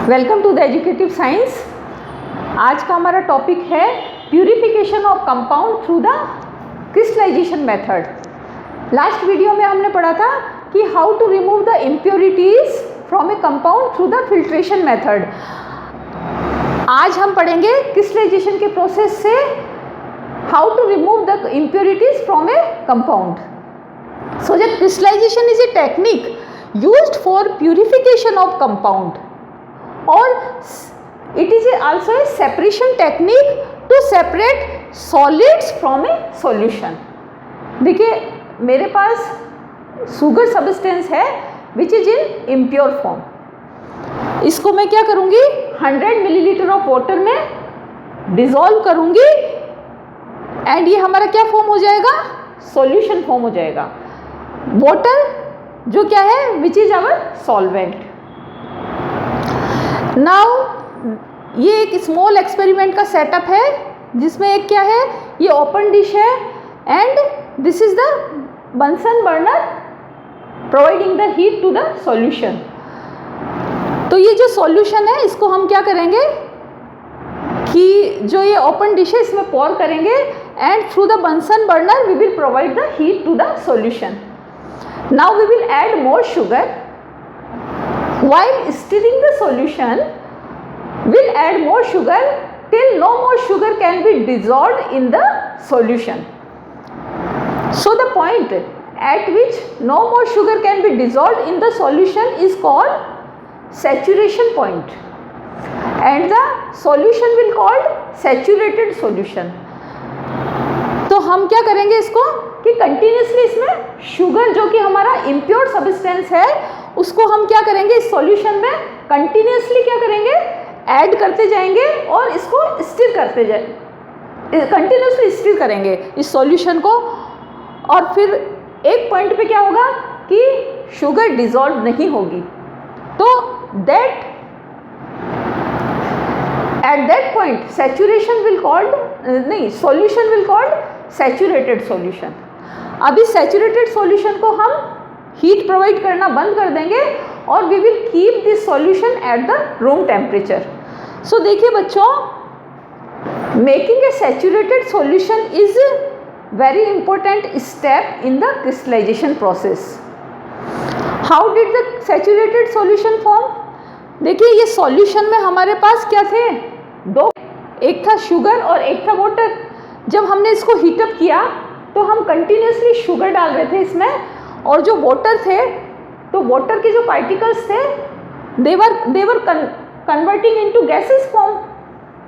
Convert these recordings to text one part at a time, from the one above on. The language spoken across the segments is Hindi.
Welcome to the educative science. आज का हमारा टॉपिक है purification of compound through the crystallization method. Last video में हमने पढ़ा था कि how to remove the impurities from a compound through the filtration method. आज हम पढ़ेंगे क्रिस्टलाइजेशन के प्रोसेस से how to remove the impurities from a compound. So the crystallization is a technique used for purification of compound, or it is also a separation technique to separate solids from a solution. देखिए मेरे पास शुगर सब्सटेंस है which is in impure form. इसको मैं क्या करूँगी 100 मिलीलीटर ऑफ वाटर में डिजोल्व करूँगी एंड ये हमारा क्या फॉर्म हो जाएगा, सॉल्यूशन फॉर्म हो जाएगा। वाटर जो क्या है which is our solvent. Now ये एक स्मॉल एक्सपेरिमेंट का सेटअप है जिसमें एक क्या है, ये ओपन डिश है and this is the Bunsen burner providing the heat to the solution. तो ये जो सॉल्यूशन है इसको हम क्या करेंगे कि जो ये ओपन डिश है इसमें पोर करेंगे and through the Bunsen burner we will provide the heat to the solution. Now we will add more sugar. While stirring the solution, we'll add more sugar till no more sugar can be dissolved in the solution. So the point at which no more sugar can be dissolved in the solution is called saturation point, and the solution will called saturated solution. तो हम क्या करेंगे इसको कि कंटिन्यूसली इसमें शुगर जो कि हमारा इम्प्योर सब्सटेंस है उसको हम क्या करेंगे इस सॉल्यूशन में कंटिन्यूसली क्या करेंगे ऐड करते जाएंगे और इसको स्टिर करते जाए कंटिन्यूसली स्टिर करेंगे इस सॉल्यूशन को। और फिर एक पॉइंट पे क्या होगा कि शुगर डिसॉल्व नहीं होगी, तो at that point saturation will called solution will called saturated solution. अब इस सैचुरेटेड सॉल्यूशन को हम हीट प्रोवाइड करना बंद कर देंगे और we will keep this solution at the room temperature. So देखिए बच्चों, making a saturated solution is very important step in the crystallisation process. How did the saturated solution form? देखिए ये सॉल्यूशन में हमारे पास क्या थे, दो, एक था शुगर और एक था वाटर। जब हमने इसको हीटअप किया तो हम कंटिन्यूसली शुगर डाल रहे थे इसमें, और जो वाटर थे तो वाटर के जो पार्टिकल्स थे they were converting into gases form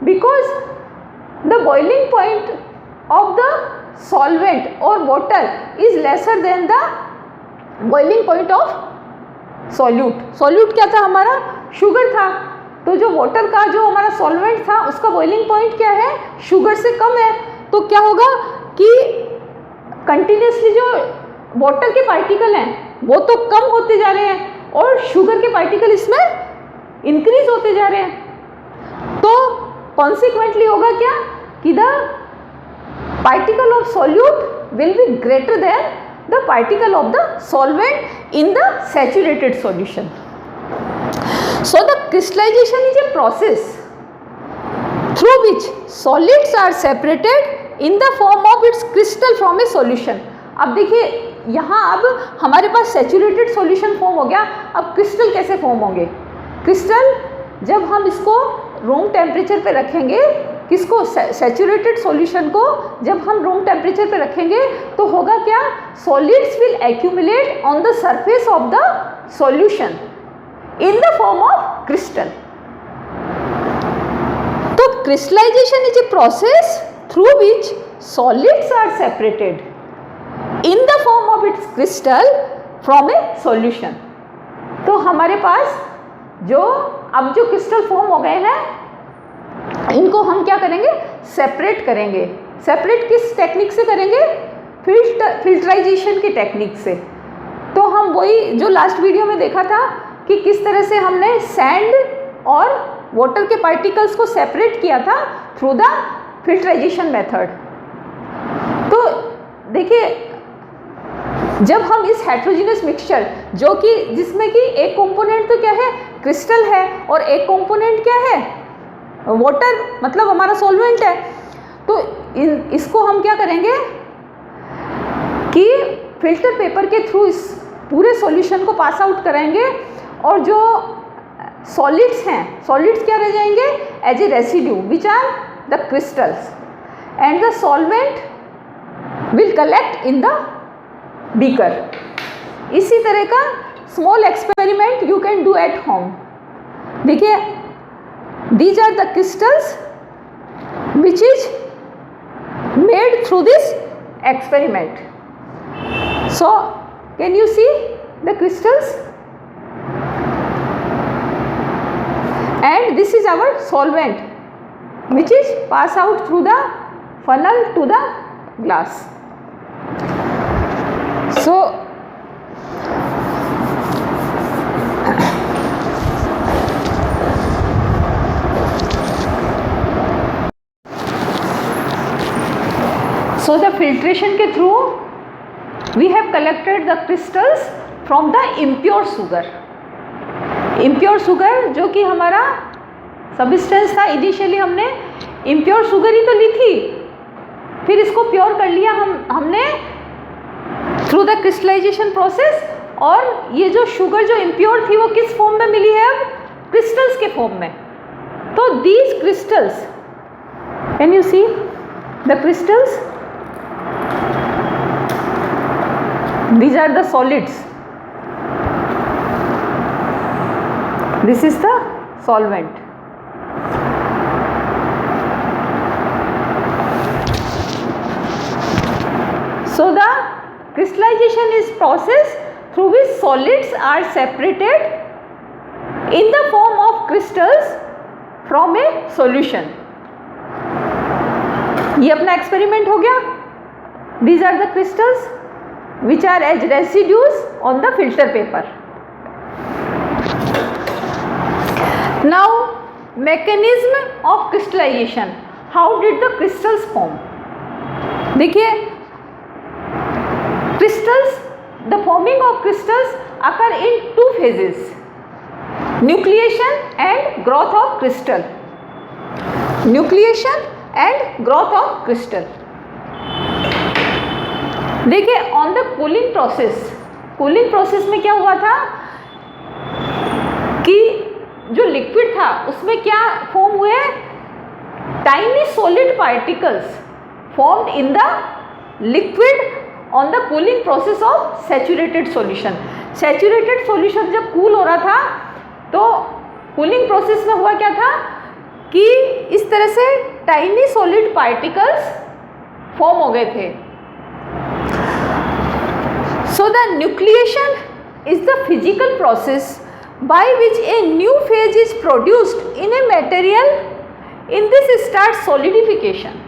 because the boiling point of the solvent और water is lesser than the boiling point of solute. Solute क्या था हमारा, शुगर था, तो जो वाटर का जो हमारा सॉल्वेंट था उसका बॉइलिंग पॉइंट क्या है, शुगर से कम है। तो क्या होगा कि कंटिन्यूसली जो वाटर के पार्टिकल हैं वो तो कम होते जा रहे हैं और शुगर के पार्टिकल इसमें इंक्रीज होते जा रहे हैं। तो कॉन्सिक्वेंटली होगा क्या कि the particle of solute will be greater than the particle of the solvent in the saturated solution. So the crystallization is a process through which solids are separated in the form of its crystal from a solution. अब देखिए यहाँ अब हमारे पास सैचुरेटेड सॉल्यूशन फॉर्म हो गया, अब क्रिस्टल कैसे फॉर्म होंगे? क्रिस्टल जब हम इसको रूम टेम्परेचर पे रखेंगे, किसको, सैचुरेटेड सॉल्यूशन को जब हम रूम टेम्परेचर पे रखेंगे तो होगा क्या, solids will accumulate on the surface of the solution in the form of crystal. So crystallization is a process through which solids are separated in the form of its crystal from a solution. तो हमारे पास जो अब जो क्रिस्टल फॉर्म हो गए हैं इनको हम क्या करेंगे, सेपरेट करेंगे। सेपरेट किस टेक्निक से करेंगे, फिल्टराइजेशन की टेक्निक से। तो हम वही जो लास्ट वीडियो में देखा था कि किस तरह से हमने सैंड और वाटर के पार्टिकल्स को सेपरेट किया था थ्रू द फिल्टराइजेशन मेथड। तो देखिए जब हम इस हेट्रोजीनियस मिक्सचर जो कि जिसमें कि एक कंपोनेंट तो क्या है क्रिस्टल है और एक कंपोनेंट क्या है, वाटर, मतलब हमारा सॉल्वेंट है। तो इसको हम क्या करेंगे कि फिल्टर पेपर के थ्रू इस पूरे सॉल्यूशन को पास आउट कराएंगे और जो सॉलिड्स हैं, सॉलिड्स क्या रह जाएंगे, as a residue which are the crystals, and the solvent will collect in the beaker. इसी तरह का small experiment you can do at home. देखिए, these are the crystals which is made through this experiment. So can you see the crystals? And this is our solvent which is pass out through the funnel to the glass. So the filtration के through we have collected the crystals from the impure sugar. impure sugar जो कि हमारा सबस्टेंस था, इनिशियली हमने impure sugar ही तो ली थी, फिर इसको प्योर कर लिया हमने थ्रू द क्रिस्टलाइजेशन प्रोसेस, और ये जो शुगर जो impure थी वो किस फॉर्म में मिली है, अब क्रिस्टल्स के फॉर्म में। तो these crystals, can you see the crystals? These are the solids. This is the solvent. So the crystallization is process through which solids are separated in the form of crystals from a solution. ये अपना एक्सपेरिमेंट हो गया। These are the crystals which are as residues on the filter paper. Now mechanism of crystallization. How did the crystals form? देखिए, crystals, the forming of crystals occur in two phases: nucleation and growth of crystal. Nucleation and growth of crystal. देखिए, ऑन द कूलिंग प्रोसेस में क्या हुआ था कि जो लिक्विड था उसमें क्या फॉर्म हुए, tiny solid particles formed in the liquid on the cooling process of saturated solution. Saturated solution जब कूल हो रहा था तो कूलिंग प्रोसेस में हुआ क्या था कि इस तरह से टाइनी सॉलिड पार्टिकल्स फॉर्म हो गए थे। So the nucleation is the physical process by which a new phase is produced in a material. In this starts solidification.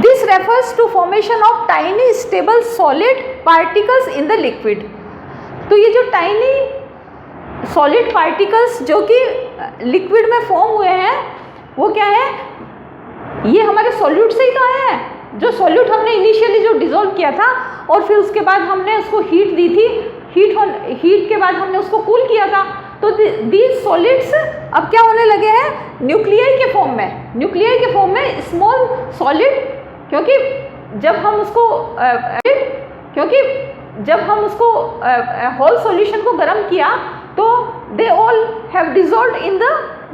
This refers to formation of tiny stable solid particles in the liquid. तो ये जो tiny solid particles जो कि liquid में form हुए हैं वो क्या है, ये हमारे solute से ही तो आए हैं। जो सॉल्यूट हमने इनिशियली जो डिसॉल्व किया था और फिर उसके बाद हमने उसको हीट दी थी, हीट के बाद हमने उसको कूल किया था, तो दीज सॉलिड्स अब क्या होने लगे हैं, न्यूक्लियाई के फॉर्म में। न्यूक्लियाई के फॉर्म में स्मॉल सॉलिड, क्योंकि जब हम उसको होल सॉल्यूशन को गर्म किया तो they all have dissolved in the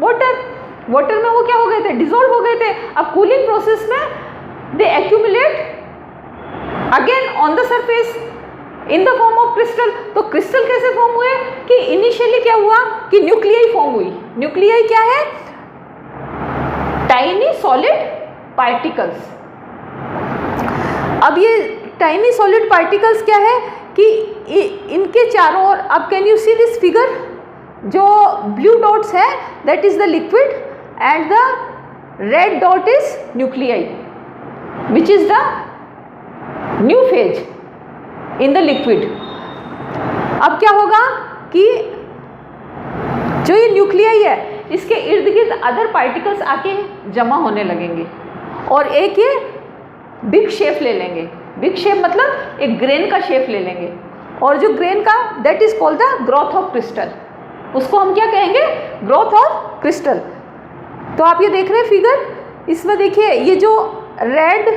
water में वो क्या हो गए थे, डिसॉल्व हो गए थे। अब कूलिंग प्रोसेस में they accumulate again on the surface in the form of crystal. तो क्रिस्टल कैसे फॉर्म हुए कि इनिशियली क्या हुआ कि न्यूक्लियाई फॉर्म हुई। न्यूक्लियाई क्या है, टाइनी सॉलिड पार्टिकल्स। अब ये टाइनी सॉलिड पार्टिकल्स क्या है कि इनके चारों ओर, अब can you see this figure, जो ब्लू डॉट्स है that is the liquid and the red dot is nuclei which is the new phase in the liquid. अब क्या होगा कि जो ये न्यूक्लियाई है इसके इर्द गिर्द अदर पार्टिकल्स आके जमा होने लगेंगे और एक ये बिग शेप ले लेंगे। बिग शेप मतलब एक ग्रेन का शेप ले लेंगे, और जो ग्रेन का that is called the growth of crystal. उसको हम क्या कहेंगे, ग्रोथ ऑफ क्रिस्टल। तो आप ये देख रहे हैं फिगर, इसमें देखिए ये जो रेड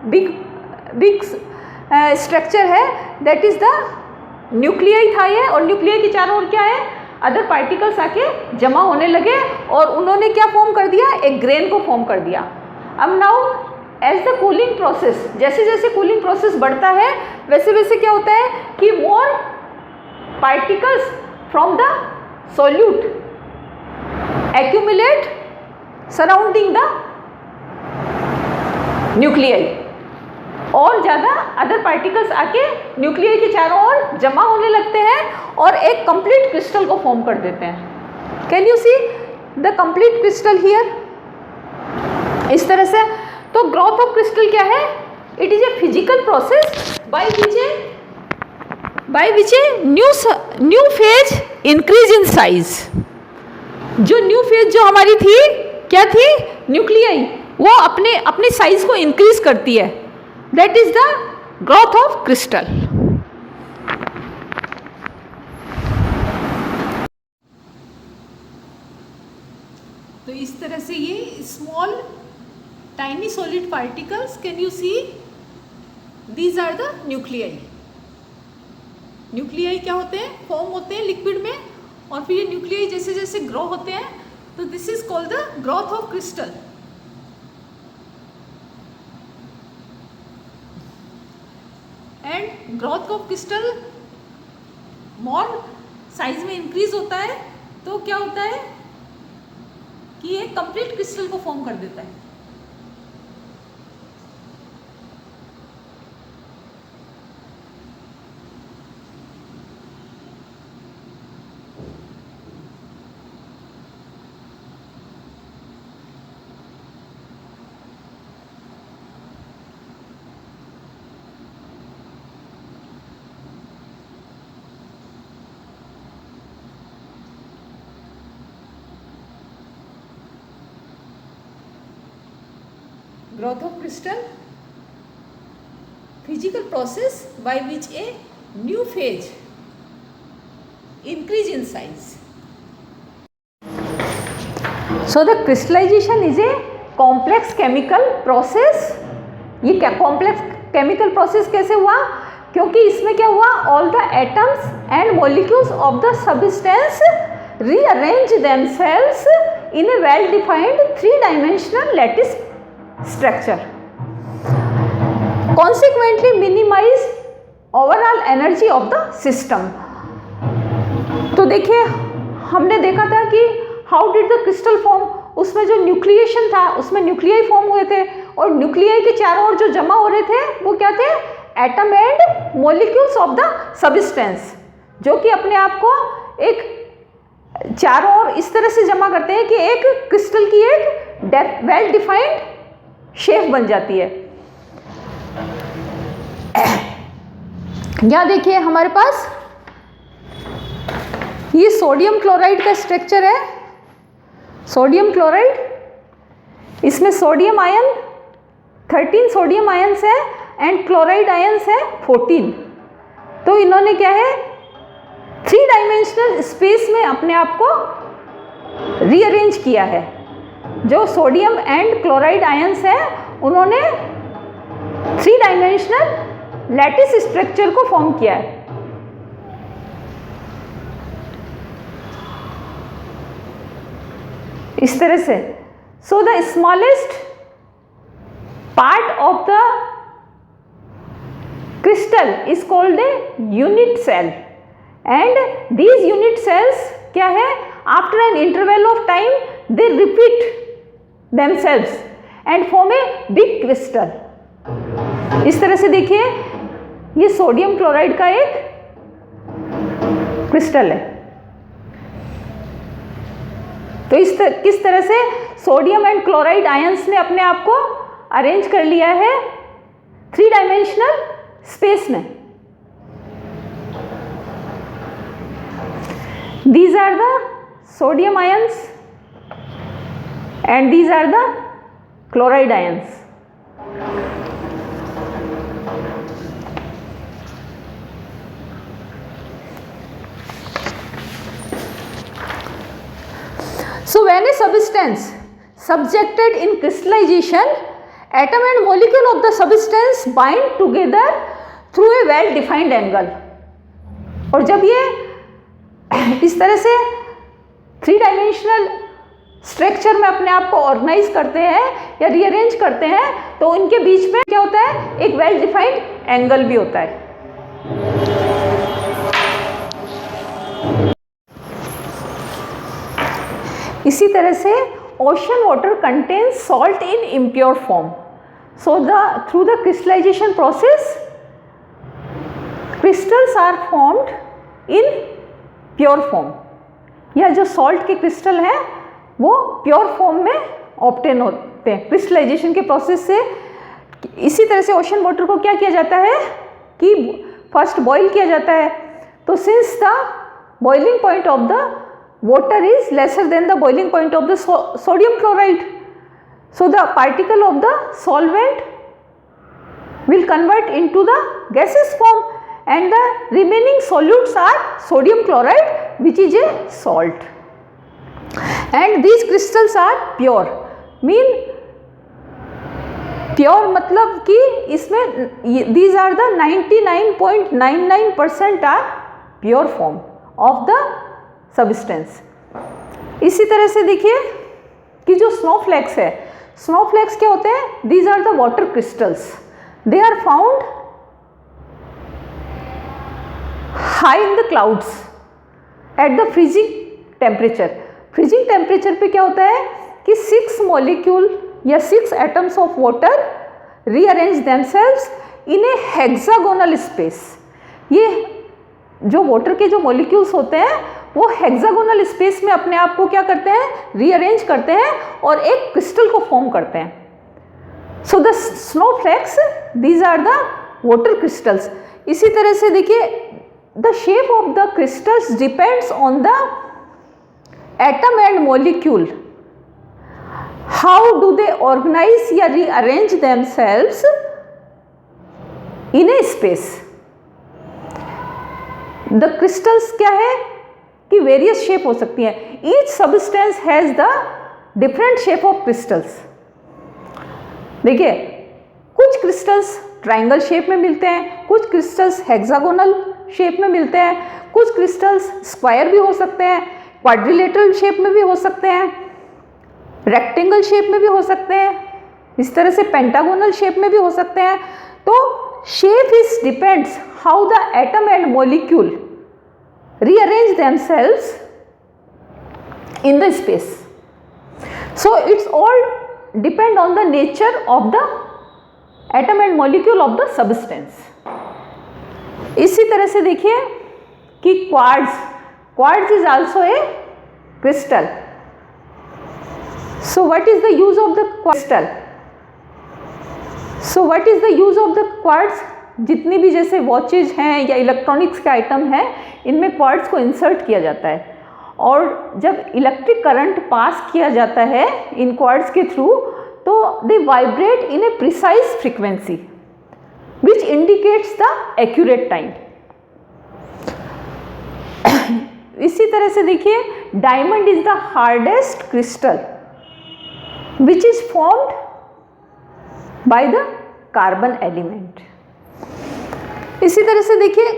बिग स्ट्रक्चर है दैट इज द न्यूक्लियाई था ये, और न्यूक्लियाई के चारों ओर क्या है, अदर पार्टिकल्स आके जमा होने लगे और उन्होंने क्या फॉर्म कर दिया, एक ग्रेन को फॉर्म कर दिया। अब now as the cooling process, जैसे जैसे कूलिंग प्रोसेस बढ़ता है वैसे वैसे क्या होता है कि more particles from the solute accumulate surrounding the nuclei, और ज़्यादा अदर पार्टिकल्स आके न्यूक्लियाई के चारों ओर जमा होने लगते हैं और एक कंप्लीट क्रिस्टल को फॉर्म कर देते हैं। Can you see the complete crystal here, इस तरह से। तो ग्रोथ ऑफ क्रिस्टल क्या है, it is a physical process by which a new phase increase in size. जो न्यू फेज जो हमारी थी क्या थी, न्यूक्लियाई, वो अपने साइज को इंक्रीज करती है, that is the growth of crystal. तो इस तरह से ये small tiny solid particles, can you see, these are the nuclei. Nuclei क्या होते हैं, फॉर्म होते हैं लिक्विड में, और फिर ये न्यूक्लियाई जैसे जैसे ग्रो होते हैं, तो this is called the growth of crystal. And growth of crystal more size में इंक्रीज होता है तो क्या होता है कि ये कंप्लीट क्रिस्टल को फॉर्म कर देता है। Growth of crystal, physical process by which a new phase increase in size. So the crystallization is a complex chemical process. ये क्या complex chemical process कैसे हुआ, क्योंकि इसमें क्या हुआ, all the atoms and molecules of the substance rearrange themselves in a well-defined three-dimensional lattice structure, consequently minimize overall energy of the system. तो देखिए हमने देखा था कि how did the crystal form, उसमें जो न्यूक्लिएशन था उसमें न्यूक्लियाई फॉर्म हुए थे, और न्यूक्लियाई के चारों ओर जो जमा हो रहे थे वो क्या थे, atom and molecules of the substance, जो कि अपने आप को एक चारों ओर इस तरह से जमा करते हैं कि एक क्रिस्टल की एक वेल डिफाइंड शेप बन जाती है। यहाँ देखिए हमारे पास ये सोडियम क्लोराइड का स्ट्रक्चर है, सोडियम क्लोराइड, इसमें सोडियम आयन 13 सोडियम आयन्स है एंड क्लोराइड आयन्स है 14। तो इन्होंने क्या है, 3 डायमेंशनल स्पेस में अपने आप को रीअरेंज किया है। जो सोडियम एंड क्लोराइड आयन्स हैं उन्होंने 3 डायमेंशनल लैटिस स्ट्रक्चर को फॉर्म किया है। इस तरह से, so the smallest part of the crystal is called a unit cell, and these unit cells क्या है, after an interval of time they repeat themselves and form a big crystal। इस तरह से देखिए ये सोडियम क्लोराइड का एक क्रिस्टल है। तो किस तरह से सोडियम एंड क्लोराइड आयंस ने अपने आप को अरेंज कर लिया है 3 डायमेंशनल स्पेस में। These are the sodium ions and these are the chloride ions. When a substance subjected in crystallization, atom and molecule of the substance bind together through a well defined angle. और जब ये इस तरह से 3 डायमेंशनल स्ट्रक्चर में अपने आप को ऑर्गेनाइज करते हैं या रीअरेंज करते हैं तो उनके बीच में क्या होता है, एक वेल डिफाइंड एंगल भी होता है। इसी तरह से ocean water contains salt in impure form. So through the crystallization process, crystals are formed in pure form. या जो salt के क्रिस्टल हैं वो प्योर फॉर्म में ऑब्टेन होते हैं क्रिस्टलाइजेशन के प्रोसेस से। इसी तरह से ओशन वाटर को क्या किया जाता है कि फर्स्ट बॉईल किया जाता है। तो since the boiling point of the water is lesser than the boiling point of the sodium chloride, so the particle of the solvent will convert into the gaseous form and the remaining solutes are sodium chloride, which is a salt, and these crystals are pure. mean pure मतलब कि इसमें these are the 99.99% are pure form of the substance. इसी तरह से देखिए कि जो स्नोफ्लेक्स है, स्नोफ्लेक्स क्या होते हैं, these are the water crystals, they are found high in the clouds at the freezing temperature. Freezing temperature पे क्या होता है कि 6 मॉलिक्यूल या 6 atoms of water rearrange themselves in a hexagonal space. ये जो वाटर के जो मॉलिक्यूल्स होते हैं वो हेक्सागोनल स्पेस में अपने आप को क्या करते हैं, रीअरेंज करते हैं और एक क्रिस्टल को फॉर्म करते हैं। So the snowflakes these are the water crystals. इसी तरह से देखिए the shape of the crystals depends on the atom and molecule, how do they organise या rearrange themselves in a space. The crystals क्या है कि वेरियस शेप हो सकती है। Each substance has the different shape of crystals. देखिए कुछ क्रिस्टल्स ट्रायंगल शेप में मिलते हैं, कुछ क्रिस्टल्स हेक्सागोनल शेप में मिलते हैं, कुछ क्रिस्टल्स स्क्वायर भी हो सकते हैं, क्वाड्रिलेटरल शेप में भी हो सकते हैं, रेक्टेंगल शेप में भी हो सकते हैं, इस तरह से पेंटागोनल शेप में भी हो सकते हैं। तो shape is depends how the atom and molecule rearrange themselves in the space. So it's all depend on the nature of the atom and molecule of the substance. इसी तरह से देखिए कि quartz is also a crystal. So what is the use of the crystal? So what is the use of the quartz? जितनी भी जैसे वॉचेज हैं या इलेक्ट्रॉनिक्स के आइटम हैं इनमें क्वार्ट्ज को इंसर्ट किया जाता है और जब इलेक्ट्रिक करंट पास किया जाता है इन क्वार्ट्ज के थ्रू तो they vibrate in a precise frequency which indicates the accurate time. इसी तरह से देखिए diamond is the hardest crystal which is formed by the carbon element. इसी तरह से देखिए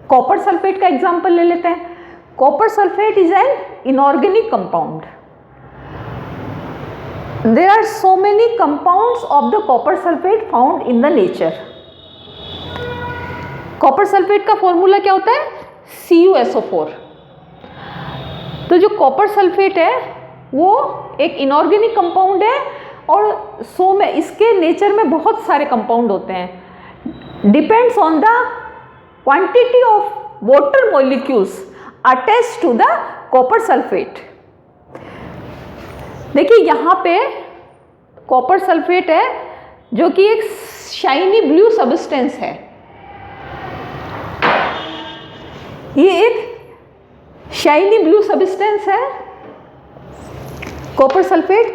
कॉपर सल्फेट का एग्जांपल ले लेते हैं। Copper sulphate is an inorganic compound. There are so many compounds of the copper sulphate found in the nature. Copper sulphate का फॉर्मूला क्या होता है, CuSO4। तो जो कॉपर सल्फेट है वो एक इनऑर्गेनिक कंपाउंड है और इसके नेचर में बहुत सारे कंपाउंड होते हैं। Depends on the quantity of water molecules attached to the copper sulphate. देखिए यहाँ पे कॉपर सल्फेट है जो कि एक शाइनी ब्लू सब्सटेंस है। ये एक शाइनी ब्लू सब्सटेंस है कॉपर सल्फेट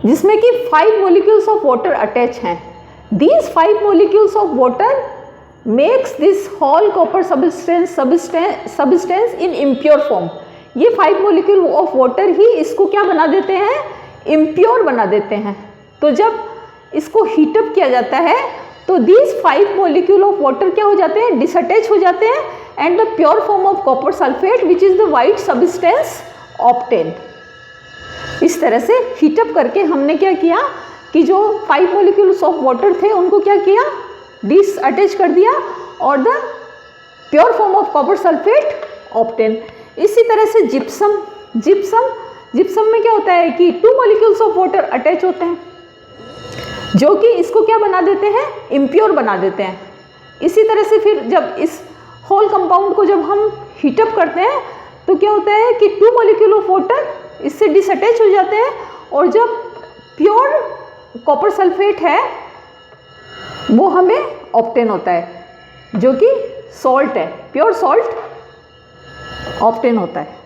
जिसमें कि 5 मॉलिक्यूल्स ऑफ वाटर अटैच हैं। These 5 molecules of water makes this whole copper substance in impure form। ये 5 मॉलिक्यूल ऑफ वाटर ही इसको क्या बना देते हैं, इम्प्योर बना देते हैं। तो जब इसको हीटअप किया जाता है तो दीज 5 मॉलिक्यूल ऑफ वाटर क्या हो जाते हैं, डिसअटैच हो जाते हैं and the pure form of copper sulphate which is the white substance obtain. इस तरह से हीटअप करके हमने क्या किया कि जो 5 मॉलिक्यूल्स ऑफ वाटर थे उनको क्या किया, डिसअटैच कर दिया और the pure form of copper sulphate obtain. इसी तरह से जिप्सम जिप्सम में क्या होता है कि 2 मॉलिक्यूल्स ऑफ वाटर अटैच होते हैं जो कि इसको क्या बना देते हैं, इम्प्योर बना देते हैं। इसी तरह से फिर जब इस होल कंपाउंड को जब हम हीटअप करते हैं तो क्या होता है कि 2 मॉलिक्यूल ऑफ वाटर इससे डिसअटैच हो जाते हैं और जब प्योर कॉपर सल्फेट है वो हमें ऑब्टेन होता है जो कि सॉल्ट है, प्योर सॉल्ट ऑब्टेन होता है।